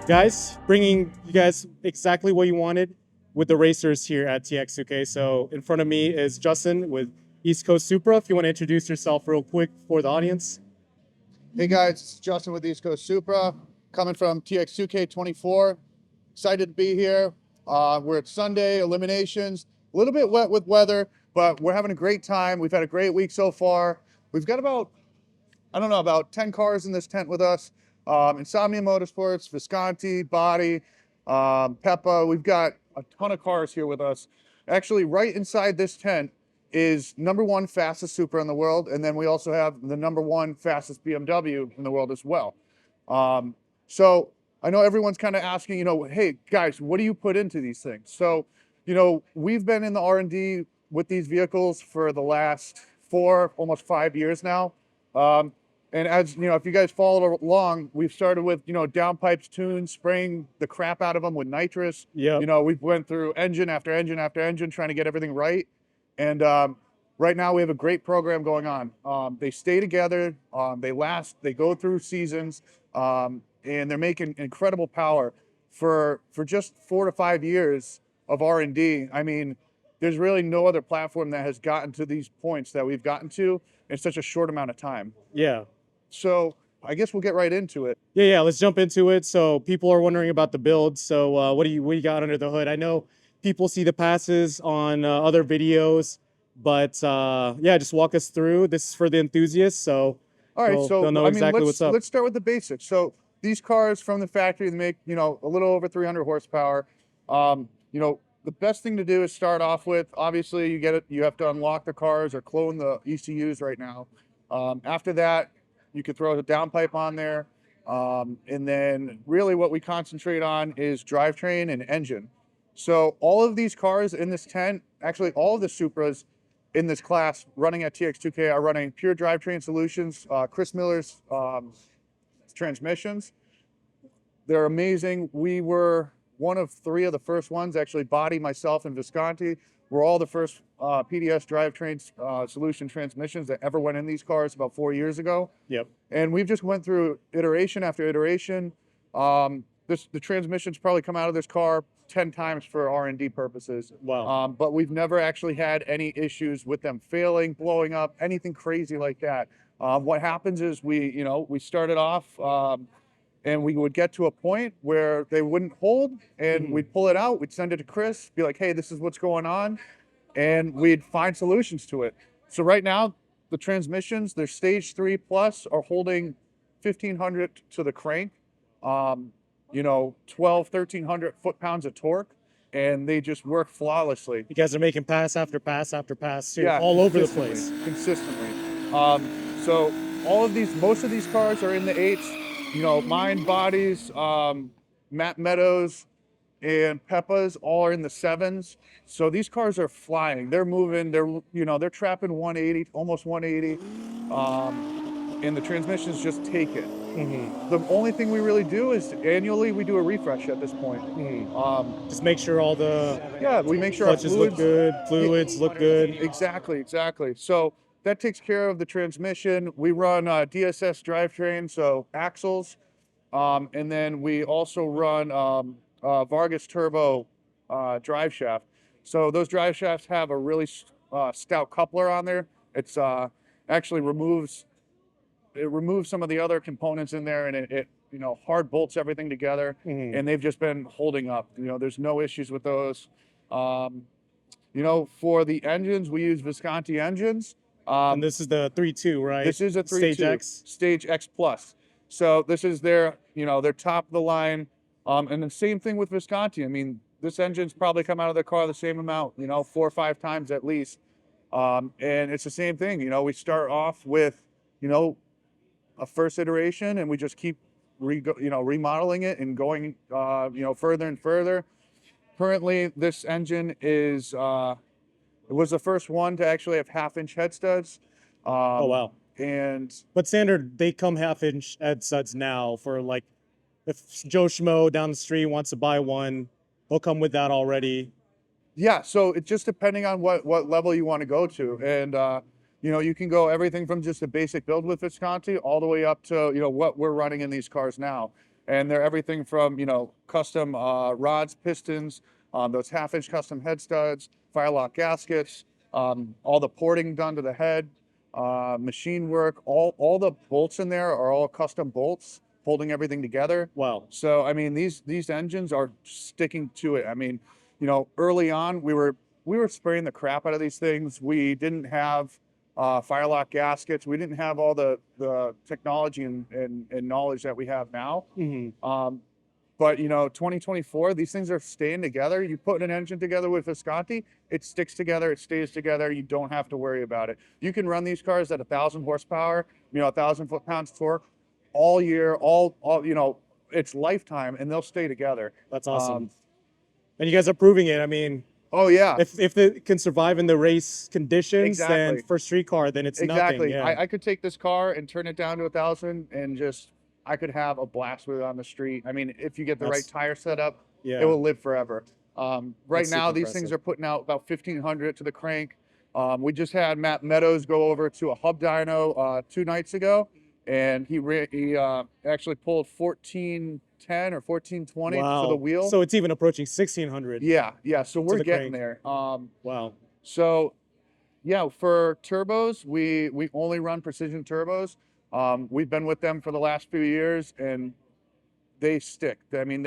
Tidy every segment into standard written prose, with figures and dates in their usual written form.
Guys, bringing you guys exactly what you wanted with the racers here at TX2K. So in front of me is Justin with East Coast Supra. If you want to introduce yourself real quick for the audience. Hey guys, it's Justin with East Coast Supra, coming from TX2K24. Excited to be here. We're at Sunday eliminations, a little bit wet with weather, but we're having a great time. We've had a great week so far. We've got about 10 cars in this tent with us. Insomnia Motorsports, Visconti, Body, Peppa. We've got a ton of cars here with us. Actually, right inside this tent is #1 fastest Supra in the world, and then we also have the #1 fastest BMW in the world as well. So I know everyone's kind of asking, hey guys, what do you put into these things? So, we've been in the R&D with these vehicles for the last 4, almost 5 years now. And as if you guys followed along, we've started with downpipes, tunes, spraying the crap out of them with nitrous. Yeah. We've went through engine after engine after engine, trying to get everything right. And right now we have a great program going on. They stay together, they last, they go through seasons, and they're making incredible power for just 4 to 5 years of R&D. I mean, there's really no other platform that has gotten to these points that we've gotten to in such a short amount of time. Yeah. So I guess we'll get right into it. Yeah. Let's jump into it. So people are wondering about the build. So what do you got under the hood? I know people see the passes on other videos, but yeah, just walk us through. This is for the enthusiasts, so all right, they'll know exactly what's up. Let's start with the basics. So these cars from the factory, they make a little over 300 horsepower. The best thing to do is start off with, obviously you have to unlock the cars or clone the ECUs right now. After that, you could throw a downpipe on there. And then really what we concentrate on is drivetrain and engine. So all of these cars in this tent, actually all of the Supras in this class running at TX2K are running pure drivetrain solutions, Chris Miller's transmissions. They're amazing. We were one of 3 of the first ones, actually Body, myself, and Visconti. We're all the first PDS drivetrain solution transmissions that ever went in these cars about 4 years ago. Yep. And we've just went through iteration after iteration. The transmissions probably come out of this car 10 times for R&D purposes. Wow. But we've never actually had any issues with them failing, blowing up, anything crazy like that. What happens is we started off and we would get to a point where they wouldn't hold, and we'd pull it out, we'd send it to Chris, be like, hey, this is what's going on, and we'd find solutions to it. So right now, the transmissions, they're stage 3 plus, are holding 1,500 to the crank, 1,300 foot-pounds of torque, and they just work flawlessly. You guys are making pass after pass after pass too, all over the place. Consistently. So most of these cars are in the 8s. Mine, Bodies, Matt Meadows, and Peppa's all are in the 7s. So these cars are flying. They're moving. They're trapping 180, almost 180, and the transmissions just take it. The only thing we really do is annually we do a refresh at this point. Just make sure all the we make sure clutches look good, fluids look good. Exactly. So that takes care of the transmission. We run DSS drivetrain, so axles, and then we also run Vargas Turbo drive shaft. So those drive shafts have a really stout coupler on there. It's actually removes some of the other components in there, and it hard bolts everything together. And they've just been holding up. There's no issues with those. For the engines, we use Visconti engines. And this is the 3.2, right? This is a 3.2 Stage X. Stage X Plus. So this is their top of the line. And the same thing with Visconti. I mean, this engine's probably come out of the car the same amount, 4 or 5 times at least. And it's the same thing. We start off with, a first iteration, and we just keep remodeling it and going, further and further. Currently, this engine is it was the first one to actually have 1/2-inch head studs. Oh, wow. But standard, they come 1/2-inch head studs now for like, if Joe Schmo down the street wants to buy one, they'll come with that already. Yeah, so it's just depending on what level you want to go to. And, you can go everything from just a basic build with Visconti all the way up to, what we're running in these cars now. and they're everything from, you know, custom rods, pistons, those half-inch custom head studs, firelocks gaskets, all the porting done to the head, machine work. All the bolts in there are all custom bolts holding everything together. Wow. So I mean, these engines are sticking to it. I mean, you know, early on we were spraying the crap out of these things. We didn't have firelock gaskets. We didn't have all the technology and knowledge that we have now. But you know, 2024, these things are staying together. You put an engine together with Visconti, it sticks together, it stays together. You don't have to worry about it. You can run these cars at 1,000 horsepower, you know, 1,000 foot-pounds torque, all year, all you know, it's lifetime, and they'll stay together. That's awesome. And you guys are proving it. I mean, Oh yeah, if it can survive in the race conditions, then exactly. for street car, then it's Exactly. nothing. Yeah. I could take this car and turn it down to 1,000 and just I could have a blast with it on the street. I mean, if you get the right That's- tire setup, yeah. it will live forever. Right That's now, super these things impressive. are putting out about 1,500 to the crank. We just had Matt Meadows go over to a hub dyno 2 nights ago, and he actually pulled 1410 or 1420 to the Wow. wheel. So it's even approaching 1600. Yeah, yeah. So we're the getting crank. there. Wow. So yeah, for turbos, we only run precision turbos. We've been with them for the last few years, and they stick. I mean,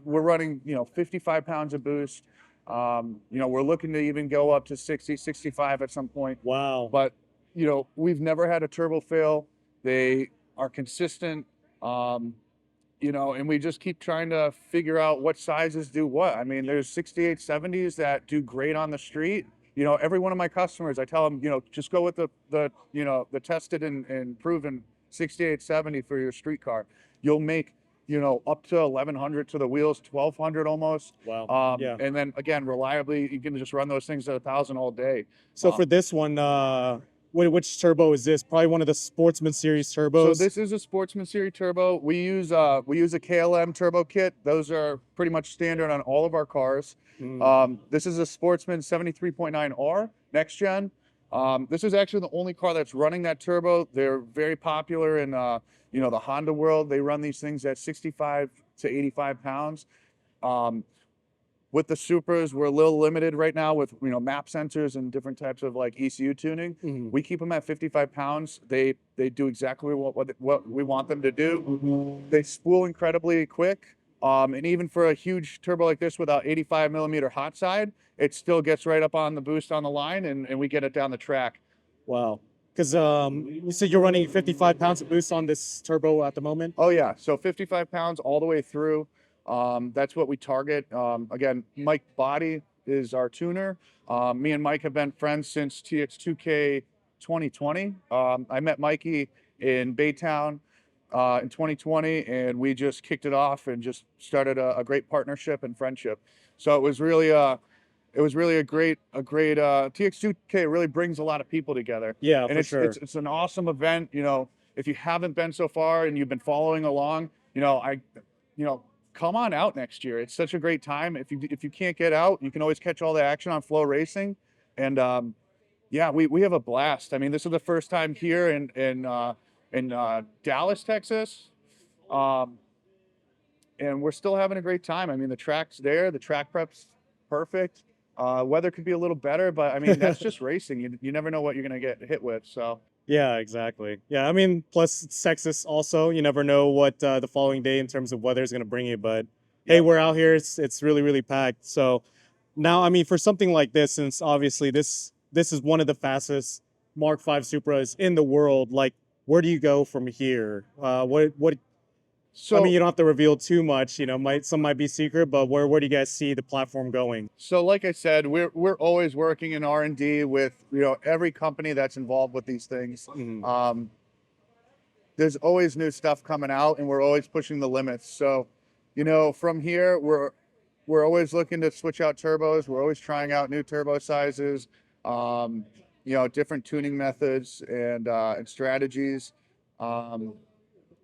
we're running, you know, 55 pounds of boost. You know, we're looking to even go up to 60, 65 at some point. Wow. But, you know, we've never had a turbo fail. They are consistent. You know, and we just keep trying to figure out what sizes do what. I mean, there's 6870s that do great on the street. You know, every one of my customers, I tell them, you know, just go with the you know, the tested and proven 6870 for your street car. You'll make, you know, up to 1,100 to the wheels, 1,200 almost. Wow. Yeah. And then again, reliably, you can just run those things at 1,000 all day. So for this one, which turbo is this? Probably one of the Sportsman Series turbos. So this is a Sportsman Series turbo. We use a KLM turbo kit. Those are pretty much standard on all of our cars. This is a Sportsman 73.9R next gen. This is actually the only car that's running that turbo. They're very popular in you know, the Honda world. They run these things at 65 to 85 pounds. With the Supras, we're a little limited right now with, you know, map sensors and different types of like ECU tuning. We keep them at 55 pounds. They do exactly what we want them to do. They spool incredibly quick. And even for a huge turbo like this without 85 millimeter hot side, it still gets right up on the boost on the line, and we get it down the track. Wow. Because you said you're running 55 pounds of boost on this turbo at the moment? Oh yeah, so 55 pounds all the way through. That's what we target. Again, Mike Body is our tuner. Me and Mike have been friends since TX2K 2020. I met Mikey in Baytown in 2020, and we just kicked it off and just started a great partnership and friendship. So it was really a great TX2K really brings a lot of people together. Yeah, and for sure. It's an awesome event. You know, if you haven't been so far and you've been following along, you know, come on out next year. It's such a great time. If you can't get out, you can always catch all the action on Flow Racing, and yeah, we have a blast. I mean, this is the first time here in Dallas, Texas, and we're still having a great time. I mean, the track's there, the track prep's perfect. Weather could be a little better, but I mean, that's just racing. You never know what you're gonna get hit with. So Yeah, exactly. Yeah, I mean, plus it's Texas also. You never know what the following day in terms of weather is going to bring you. But hey, Yep. we're out here. It's really, really packed. So now, I mean, for something like this, since obviously this is one of the fastest Mark V Supras in the world, like, where do you go from here? What? so I mean, you don't have to reveal too much. You know, some might be secret, but where do you guys see the platform going? So like I said, we're always working in R&D with, you know, every company that's involved with these things. There's always new stuff coming out, and we're always pushing the limits. So, you know, from here we're always looking to switch out turbos. We're always trying out new turbo sizes, you know, different tuning methods and strategies. You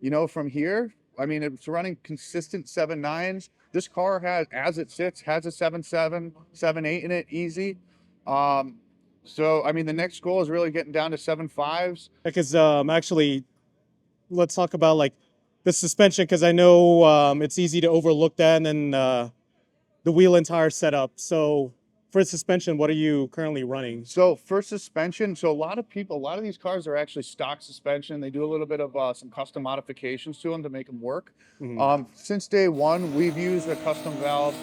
know, from here, I mean, it's running consistent 7.9s. This car has, as it sits, has a 7.7, 7.8 in it, easy. So, I mean, the next goal is really getting down to 7.5s. Because actually, let's talk about like the suspension, because I know it's easy to overlook that, and then the wheel and tire setup. So for suspension, what are you currently running? So for suspension, so a lot of these cars are actually stock suspension. They do a little bit of some custom modifications to them to make them work. Since day one, we've used a custom valve,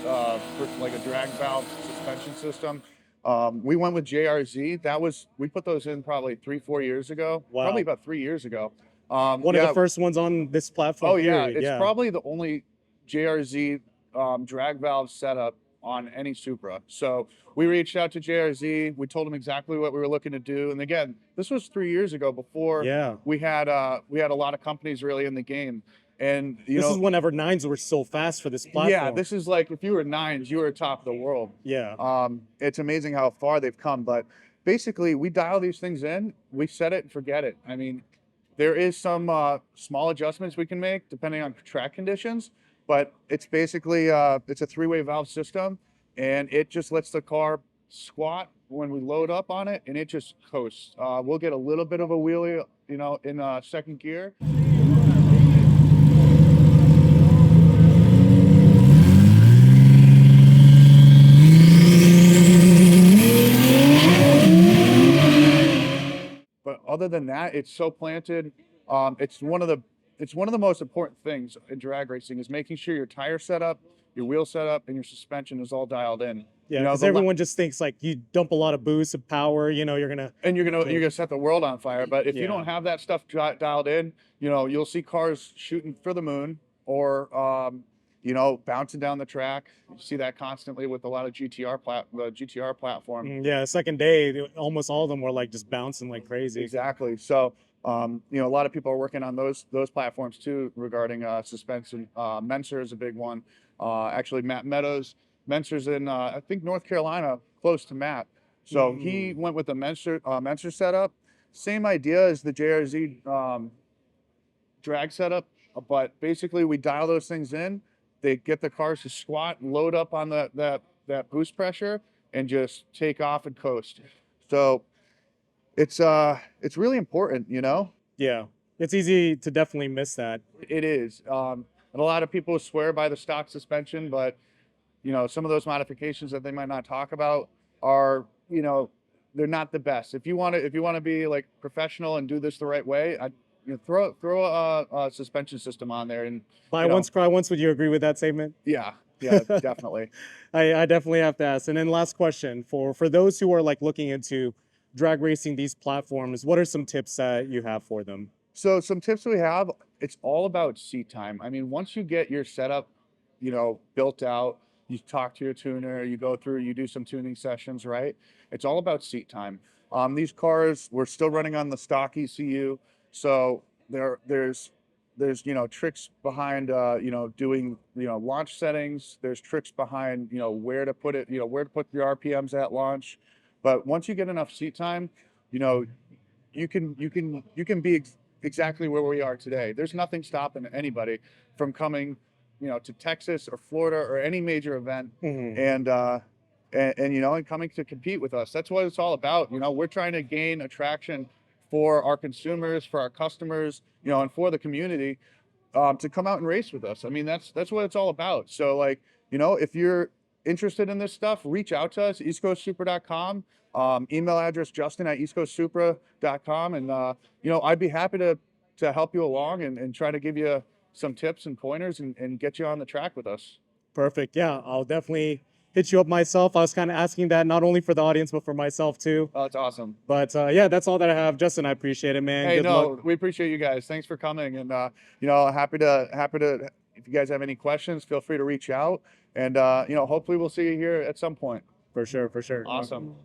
for like a drag valve suspension system. We went with JRZ. We put those in probably 3-4 years ago. Wow. Probably about 3 years ago. One of the first ones on this platform. Oh yeah, period. it's probably the only JRZ drag valve setup on any Supra. So we reached out to JRZ. We told them exactly what we were looking to do. And again, this was 3 years ago before we had a lot of companies really in the game. And this is whenever nines were so fast for this platform. Yeah, this is like if you were nines, you were top of the world. Yeah. It's amazing how far they've come. But basically, we dial these things in, we set it and forget it. I mean, there is some small adjustments we can make depending on track conditions, but it's basically it's a 3-way valve system, and it just lets the car squat when we load up on it, and it just coasts. We'll get a little bit of a wheelie, in second gear. But other than that, it's so planted. It's one of the most important things in drag racing is making sure your tire setup, your wheel setup, and your suspension is all dialed in. Yeah, because everyone just thinks like you dump a lot of boost of power, you're gonna set the world on fire. But if you don't have that stuff dialed in, you'll see cars shooting for the moon or bouncing down the track. You see that constantly with a lot of the GTR platform. Yeah, second day, almost all of them were like just bouncing like crazy. Exactly. So, a lot of people are working on those platforms too regarding suspension. Menser is a big one. Actually, Matt Meadows, Menser's in I think North Carolina, close to Matt. So he went with the Menser setup. Same idea as the JRZ drag setup, but basically we dial those things in. They get the cars to squat, load up on that boost pressure, and just take off and coast. So it's really important, Yeah, it's easy to definitely miss that. It is. And a lot of people swear by the stock suspension, but some of those modifications that they might not talk about are, they're not the best. If you want to be like professional and do this the right way, throw a suspension system on there and buy once, cry once. Would you agree with that statement? Yeah, definitely. I definitely have to ask. And then last question for those who are like looking into drag racing these platforms, what are some tips that you have for them? So some tips we have, it's all about seat time. I mean, once you get your setup, built out, you talk to your tuner, you go through, you do some tuning sessions, right? It's all about seat time. These cars, we're still running on the stock ECU. So there's tricks behind doing launch settings. There's tricks behind where to put it, where to put your RPMs at launch. But once you get enough seat time, you can be exactly where we are today. There's nothing stopping anybody from coming to Texas or Florida or any major event and coming to compete with us. That's what it's all about. We're trying to gain attraction for our consumers, for our customers, and for the community to come out and race with us. I mean, that's what it's all about. So if you're interested in this stuff, reach out to us, eastcoastsupra.com, email address justin@eastcoastsupra.com. And, I'd be happy to help you along and try to give you some tips and pointers and get you on the track with us. Perfect. Yeah, I'll definitely hit you up myself. I was kind of asking that not only for the audience, but for myself too. Oh, that's awesome. But yeah, that's all that I have. Justin, I appreciate it, man. Hey, Good luck. We appreciate you guys. Thanks for coming. And, happy to, if you guys have any questions, feel free to reach out. And, hopefully we'll see you here at some point. For sure, for sure. Awesome.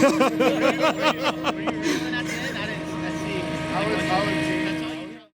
I was